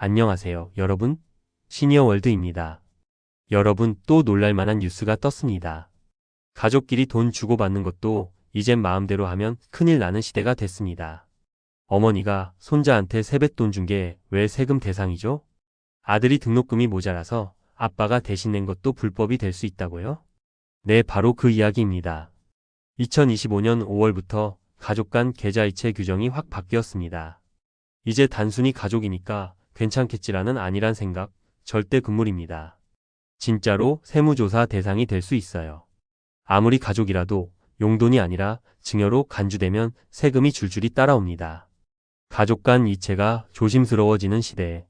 안녕하세요, 여러분. 시니어월드입니다. 여러분, 또 놀랄만한 뉴스가 떴습니다. 가족끼리 돈 주고받는 것도 이젠 마음대로 하면 큰일 나는 시대가 됐습니다. 어머니가 손자한테 세뱃돈 준 게 왜 세금 대상이죠? 아들이 등록금이 모자라서 아빠가 대신 낸 것도 불법이 될 수 있다고요? 네, 바로 그 이야기입니다. 2025년 5월부터 가족 간 계좌이체 규정이 확 바뀌었습니다. 이제 단순히 가족이니까 괜찮겠지라는 아니란 생각, 절대 금물입니다. 진짜로 세무조사 대상이 될 수 있어요. 아무리 가족이라도 용돈이 아니라 증여로 간주되면 세금이 줄줄이 따라옵니다. 가족 간 이체가 조심스러워지는 시대에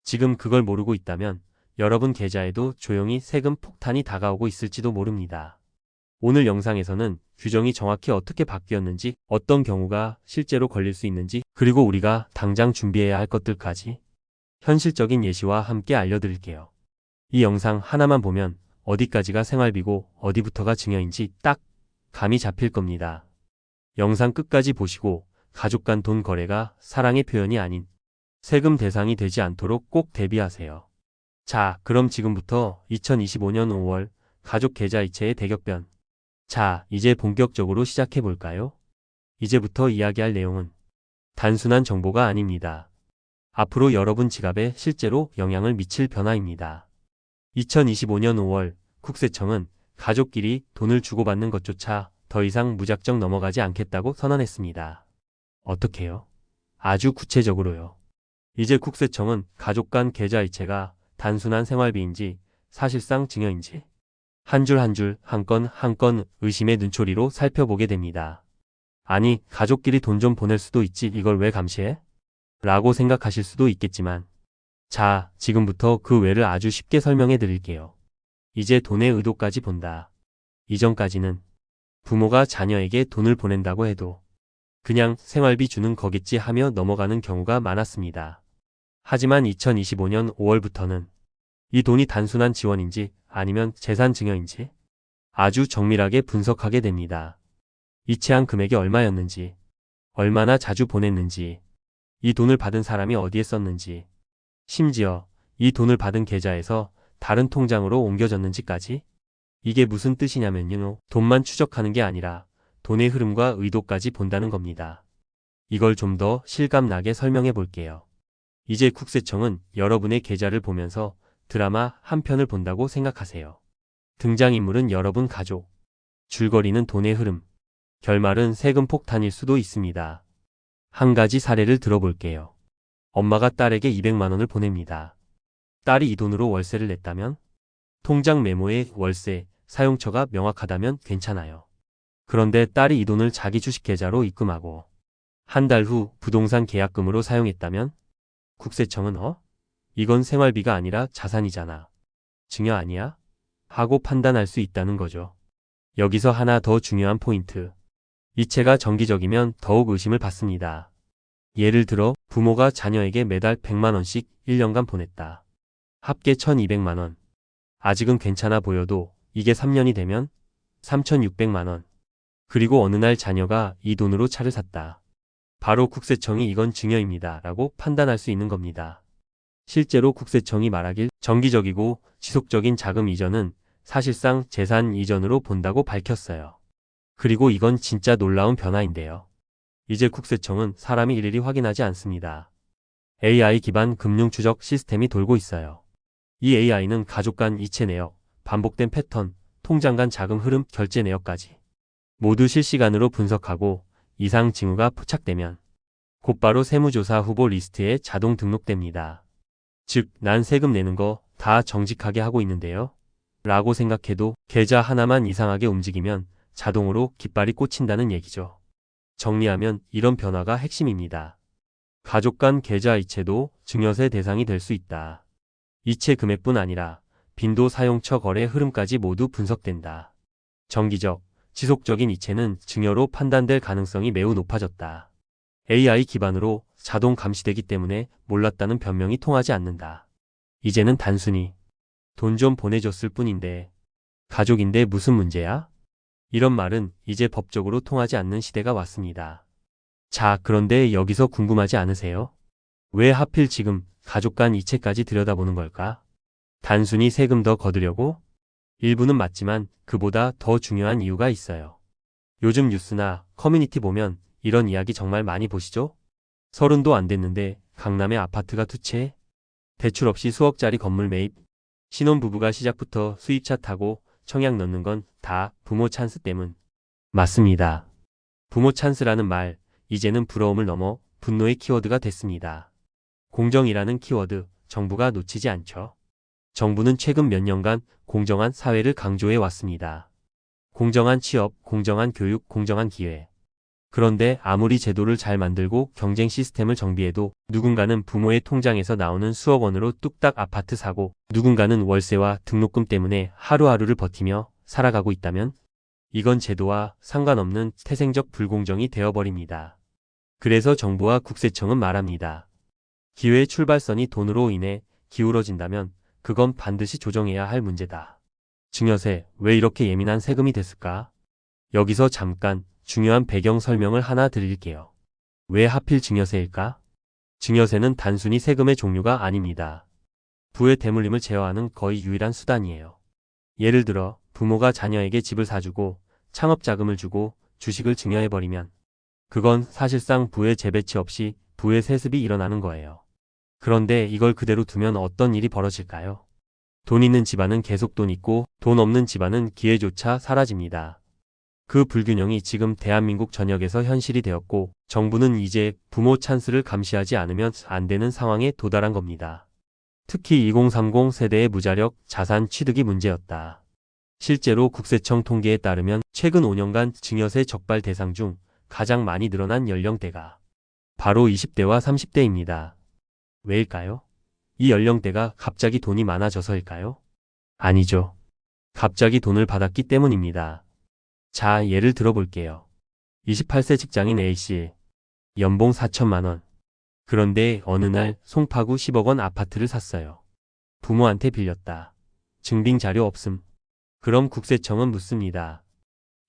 지금 그걸 모르고 있다면 여러분 계좌에도 조용히 세금 폭탄이 다가오고 있을지도 모릅니다. 오늘 영상에서는 규정이 정확히 어떻게 바뀌었는지, 어떤 경우가 실제로 걸릴 수 있는지, 그리고 우리가 당장 준비해야 할 것들까지 현실적인 예시와 함께 알려드릴게요. 이 영상 하나만 보면 어디까지가 생활비고 어디부터가 증여인지 딱 감이 잡힐 겁니다. 영상 끝까지 보시고 가족 간 돈 거래가 사랑의 표현이 아닌 세금 대상이 되지 않도록 꼭 대비하세요. 자, 그럼 지금부터 2025년 5월 가족 계좌 이체의 대격변. 자, 이제 본격적으로 시작해 볼까요? 이제부터 이야기할 내용은 단순한 정보가 아닙니다. 앞으로 여러분 지갑에 실제로 영향을 미칠 변화입니다. 2025년 5월 국세청은 가족끼리 돈을 주고받는 것조차 더 이상 무작정 넘어가지 않겠다고 선언했습니다. 어떻게요? 아주 구체적으로요. 이제 국세청은 가족 간 계좌 이체가 단순한 생활비인지 사실상 증여인지 한 줄 한 줄, 한 건 한 건 의심의 눈초리로 살펴보게 됩니다. 아니, 가족끼리 돈 좀 보낼 수도 있지 이걸 왜 감시해? 라고 생각하실 수도 있겠지만, 자, 지금부터 그 외를 아주 쉽게 설명해 드릴게요. 이제 돈의 의도까지 본다. 이전까지는 부모가 자녀에게 돈을 보낸다고 해도 그냥 생활비 주는 거겠지 하며 넘어가는 경우가 많았습니다. 하지만 2025년 5월부터는 이 돈이 단순한 지원인지 아니면 재산 증여인지 아주 정밀하게 분석하게 됩니다. 이체한 금액이 얼마였는지, 얼마나 자주 보냈는지, 이 돈을 받은 사람이 어디에 썼는지, 심지어 이 돈을 받은 계좌에서 다른 통장으로 옮겨졌는지까지. 이게 무슨 뜻이냐면요. 돈만 추적하는 게 아니라 돈의 흐름과 의도까지 본다는 겁니다. 이걸 좀 더 실감나게 설명해 볼게요. 이제 국세청은 여러분의 계좌를 보면서 드라마 한 편을 본다고 생각하세요. 등장인물은 여러분 가족, 줄거리는 돈의 흐름, 결말은 세금 폭탄일 수도 있습니다. 한 가지 사례를 들어볼게요. 엄마가 딸에게 200만 원을 보냅니다. 딸이 이 돈으로 월세를 냈다면? 통장 메모에 월세, 사용처가 명확하다면 괜찮아요. 그런데 딸이 이 돈을 자기 주식 계좌로 입금하고 한 달 후 부동산 계약금으로 사용했다면? 국세청은 이건 생활비가 아니라 자산이잖아. 증여 아니야? 하고 판단할 수 있다는 거죠. 여기서 하나 더 중요한 포인트. 이체가 정기적이면 더욱 의심을 받습니다. 예를 들어 부모가 자녀에게 매달 100만 원씩 1년간 보냈다. 합계 1200만 원. 아직은 괜찮아 보여도 이게 3년이 되면 3600만 원. 그리고 어느 날 자녀가 이 돈으로 차를 샀다. 바로 국세청이 이건 증여입니다 라고 판단할 수 있는 겁니다. 실제로 국세청이 말하길 정기적이고 지속적인 자금 이전은 사실상 재산 이전으로 본다고 밝혔어요. 그리고 이건 진짜 놀라운 변화인데요. 이제 국세청은 사람이 일일이 확인하지 않습니다. AI 기반 금융 추적 시스템이 돌고 있어요. 이 AI는 가족 간 이체 내역, 반복된 패턴, 통장 간 자금 흐름, 결제 내역까지 모두 실시간으로 분석하고 이상 징후가 포착되면 곧바로 세무조사 후보 리스트에 자동 등록됩니다. 즉, 난 세금 내는 거 다 정직하게 하고 있는데요. 라고 생각해도 계좌 하나만 이상하게 움직이면 자동으로 깃발이 꽂힌다는 얘기죠. 정리하면 이런 변화가 핵심입니다. 가족 간 계좌 이체도 증여세 대상이 될 수 있다. 이체 금액뿐 아니라 빈도, 사용처, 거래 흐름까지 모두 분석된다. 정기적, 지속적인 이체는 증여로 판단될 가능성이 매우 높아졌다. AI 기반으로 자동 감시되기 때문에 몰랐다는 변명이 통하지 않는다. 이제는 단순히 돈 좀 보내줬을 뿐인데 가족인데 무슨 문제야? 이런 말은 이제 법적으로 통하지 않는 시대가 왔습니다. 자, 그런데 여기서 궁금하지 않으세요? 왜 하필 지금 가족 간 이체까지 들여다보는 걸까? 단순히 세금 더 거두려고? 일부는 맞지만 그보다 더 중요한 이유가 있어요. 요즘 뉴스나 커뮤니티 보면 이런 이야기 정말 많이 보시죠? 30도 안 됐는데 강남의 아파트가 투채? 대출 없이 수억짜리 건물 매입? 신혼부부가 시작부터 수입차 타고 청약 넣는 건 다 부모 찬스 때문. 맞습니다. 부모 찬스라는 말, 이제는 부러움을 넘어 분노의 키워드가 됐습니다. 공정이라는 키워드, 정부가 놓치지 않죠. 정부는 최근 몇 년간 공정한 사회를 강조해 왔습니다. 공정한 취업, 공정한 교육, 공정한 기회. 그런데 아무리 제도를 잘 만들고 경쟁 시스템을 정비해도 누군가는 부모의 통장에서 나오는 수억 원으로 뚝딱 아파트 사고 누군가는 월세와 등록금 때문에 하루하루를 버티며 살아가고 있다면 이건 제도와 상관없는 태생적 불공정이 되어버립니다. 그래서 정부와 국세청은 말합니다. 기회의 출발선이 돈으로 인해 기울어진다면 그건 반드시 조정해야 할 문제다. 증여세, 왜 이렇게 예민한 세금이 됐을까? 여기서 잠깐 중요한 배경 설명을 하나 드릴게요. 왜 하필 증여세일까? 증여세는 단순히 세금의 종류가 아닙니다. 부의 대물림을 제어하는 거의 유일한 수단이에요. 예를 들어 부모가 자녀에게 집을 사주고 창업 자금을 주고 주식을 증여해버리면 그건 사실상 부의 재배치 없이 부의 세습이 일어나는 거예요. 그런데 이걸 그대로 두면 어떤 일이 벌어질까요? 돈 있는 집안은 계속 돈 있고 돈 없는 집안은 기회조차 사라집니다. 그 불균형이 지금 대한민국 전역에서 현실이 되었고 정부는 이제 부모 찬스를 감시하지 않으면 안 되는 상황에 도달한 겁니다. 특히 2030 세대의 무자력 자산 취득이 문제였다. 실제로 국세청 통계에 따르면 최근 5년간 증여세 적발 대상 중 가장 많이 늘어난 연령대가 바로 20대와 30대입니다. 왜일까요? 이 연령대가 갑자기 돈이 많아져서일까요? 아니죠. 갑자기 돈을 받았기 때문입니다. 자, 예를 들어볼게요. 28세 직장인 A씨, 연봉 4천만 원. 그런데 어느 날 송파구 10억 원 아파트를 샀어요. 부모한테 빌렸다. 증빙 자료 없음. 그럼 국세청은 묻습니다.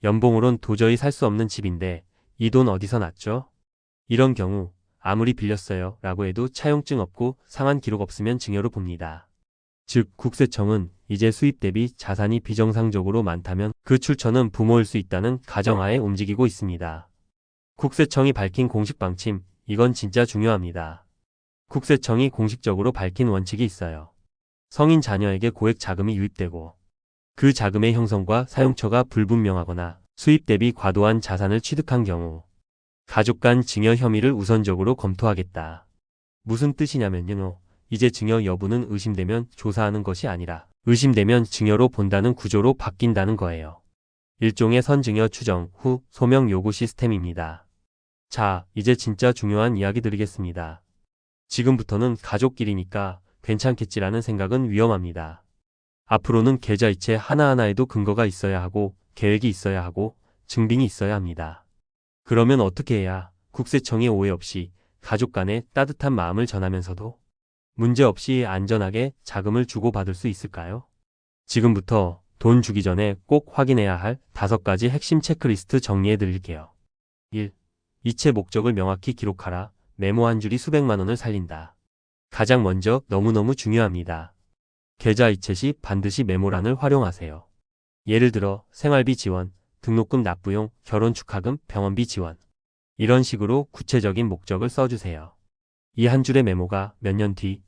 연봉으론 도저히 살 수 없는 집인데 이 돈 어디서 났죠? 이런 경우 아무리 빌렸어요 라고 해도 차용증 없고 상환 기록 없으면 증여로 봅니다. 즉 국세청은 이제 수입 대비 자산이 비정상적으로 많다면 그 출처는 부모일 수 있다는 가정하에 움직이고 있습니다. 국세청이 밝힌 공식 방침, 이건 진짜 중요합니다. 국세청이 공식적으로 밝힌 원칙이 있어요. 성인 자녀에게 고액 자금이 유입되고 그 자금의 형성과 사용처가 불분명하거나 수입 대비 과도한 자산을 취득한 경우 가족 간 증여 혐의를 우선적으로 검토하겠다. 무슨 뜻이냐면요. 이제 증여 여부는 의심되면 조사하는 것이 아니라 의심되면 증여로 본다는 구조로 바뀐다는 거예요. 일종의 선증여 추정 후 소명 요구 시스템입니다. 자, 이제 진짜 중요한 이야기 드리겠습니다. 지금부터는 가족끼리니까 괜찮겠지라는 생각은 위험합니다. 앞으로는 계좌이체 하나하나에도 근거가 있어야 하고 계획이 있어야 하고 증빙이 있어야 합니다. 그러면 어떻게 해야 국세청의 오해 없이 가족 간의 따뜻한 마음을 전하면서도 문제없이 안전하게 자금을 주고받을 수 있을까요? 지금부터 돈 주기 전에 꼭 확인해야 할 5가지 핵심 체크리스트 정리해 드릴게요. 1. 이체 목적을 명확히 기록하라. 메모 한 줄이 수백만 원을 살린다. 가장 먼저 너무너무 중요합니다. 계좌 이체 시 반드시 메모란을 활용하세요. 예를 들어 생활비 지원, 등록금 납부용, 결혼 축하금, 병원비 지원. 이런 식으로 구체적인 목적을 써주세요. 이 한 줄의 메모가 몇 년 뒤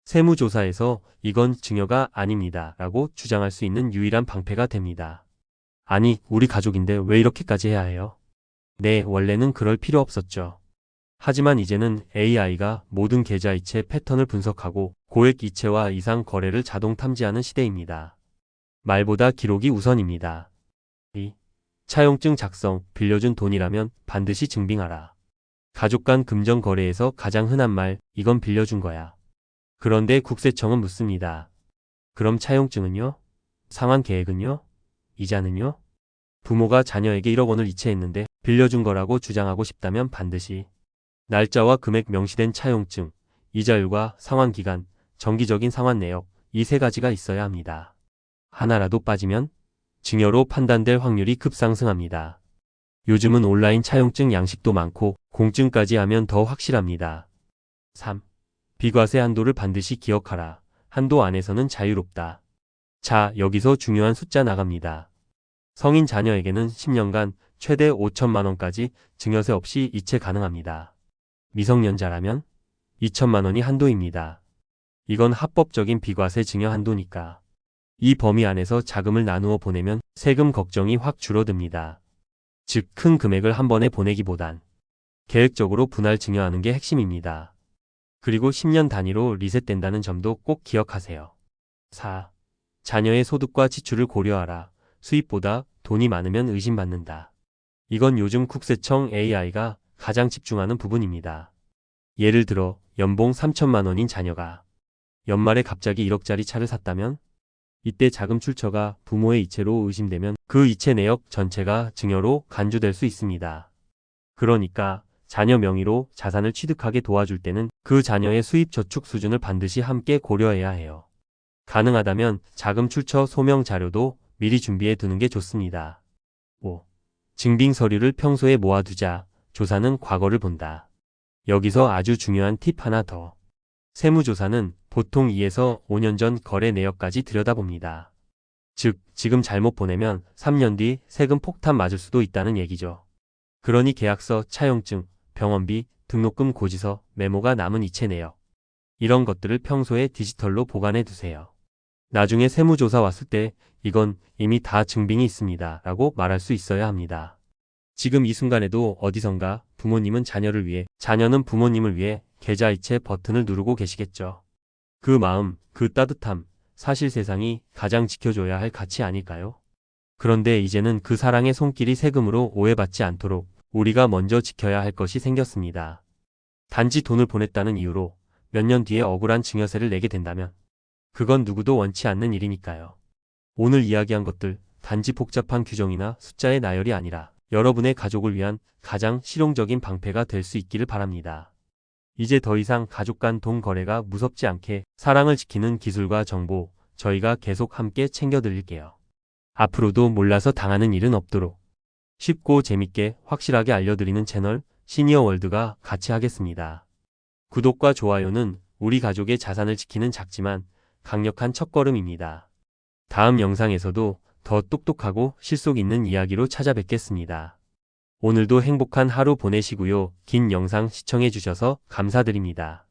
세무조사에서 이건 증여가 아닙니다 라고 주장할 수 있는 유일한 방패가 됩니다. 아니, 우리 가족인데 왜 이렇게까지 해야 해요? 네, 원래는 그럴 필요 없었죠. 하지만 이제는 AI가 모든 계좌 이체 패턴을 분석하고 고액 이체와 이상 거래를 자동 탐지하는 시대입니다. 말보다 기록이 우선입니다. 2. 차용증 작성, 빌려준 돈이라면 반드시 증빙하라. 가족 간 금전 거래에서 가장 흔한 말, 이건 빌려준 거야. 그런데 국세청은 묻습니다. 그럼 차용증은요? 상환 계획은요? 이자는요? 부모가 자녀에게 1억 원을 이체했는데 빌려준 거라고 주장하고 싶다면 반드시 날짜와 금액 명시된 차용증, 이자율과 상환 기간, 정기적인 상환 내역, 이 3가지가 있어야 합니다. 하나라도 빠지면 증여로 판단될 확률이 급상승합니다. 요즘은 온라인 차용증 양식도 많고 공증까지 하면 더 확실합니다. 3. 비과세 한도를 반드시 기억하라. 한도 안에서는 자유롭다. 자, 여기서 중요한 숫자 나갑니다. 성인 자녀에게는 10년간 최대 5천만 원까지 증여세 없이 이체 가능합니다. 미성년자라면 2천만 원이 한도입니다. 이건 합법적인 비과세 증여 한도니까. 이 범위 안에서 자금을 나누어 보내면 세금 걱정이 확 줄어듭니다. 즉, 큰 금액을 한 번에 보내기보단 계획적으로 분할 증여하는 게 핵심입니다. 그리고 10년 단위로 리셋된다는 점도 꼭 기억하세요. 4. 자녀의 소득과 지출을 고려하라. 수입보다 돈이 많으면 의심받는다. 이건 요즘 국세청 AI가 가장 집중하는 부분입니다. 예를 들어 연봉 3천만 원인 자녀가 연말에 갑자기 1억짜리 차를 샀다면 이때 자금 출처가 부모의 이체로 의심되면 그 이체 내역 전체가 증여로 간주될 수 있습니다. 그러니까 자녀 명의로 자산을 취득하게 도와줄 때는 그 자녀의 수입 저축 수준을 반드시 함께 고려해야 해요. 가능하다면 자금 출처 소명 자료도 미리 준비해 두는 게 좋습니다. 5. 증빙 서류를 평소에 모아두자. 조사는 과거를 본다. 여기서 아주 중요한 팁 하나 더. 세무조사는 보통 2에서 5년 전 거래 내역까지 들여다봅니다. 즉, 지금 잘못 보내면 3년 뒤 세금 폭탄 맞을 수도 있다는 얘기죠. 그러니 계약서, 차용증, 병원비, 등록금 고지서, 메모가 남은 이체 내역. 이런 것들을 평소에 디지털로 보관해 두세요. 나중에 세무조사 왔을 때 이건 이미 다 증빙이 있습니다 라고 말할 수 있어야 합니다. 지금 이 순간에도 어디선가 부모님은 자녀를 위해, 자녀는 부모님을 위해 계좌이체 버튼을 누르고 계시겠죠. 그 마음, 그 따뜻함, 사실 세상이 가장 지켜줘야 할 가치 아닐까요? 그런데 이제는 그 사랑의 손길이 세금으로 오해받지 않도록 우리가 먼저 지켜야 할 것이 생겼습니다. 단지 돈을 보냈다는 이유로 몇 년 뒤에 억울한 증여세를 내게 된다면 그건 누구도 원치 않는 일이니까요. 오늘 이야기한 것들 단지 복잡한 규정이나 숫자의 나열이 아니라 여러분의 가족을 위한 가장 실용적인 방패가 될 수 있기를 바랍니다. 이제 더 이상 가족 간 돈 거래가 무섭지 않게 사랑을 지키는 기술과 정보 저희가 계속 함께 챙겨드릴게요. 앞으로도 몰라서 당하는 일은 없도록 쉽고 재밌게 확실하게 알려드리는 채널 시니어월드가 같이 하겠습니다. 구독과 좋아요는 우리 가족의 자산을 지키는 작지만 강력한 첫걸음입니다. 다음 영상에서도 더 똑똑하고 실속 있는 이야기로 찾아뵙겠습니다. 오늘도 행복한 하루 보내시고요. 긴 영상 시청해주셔서 감사드립니다.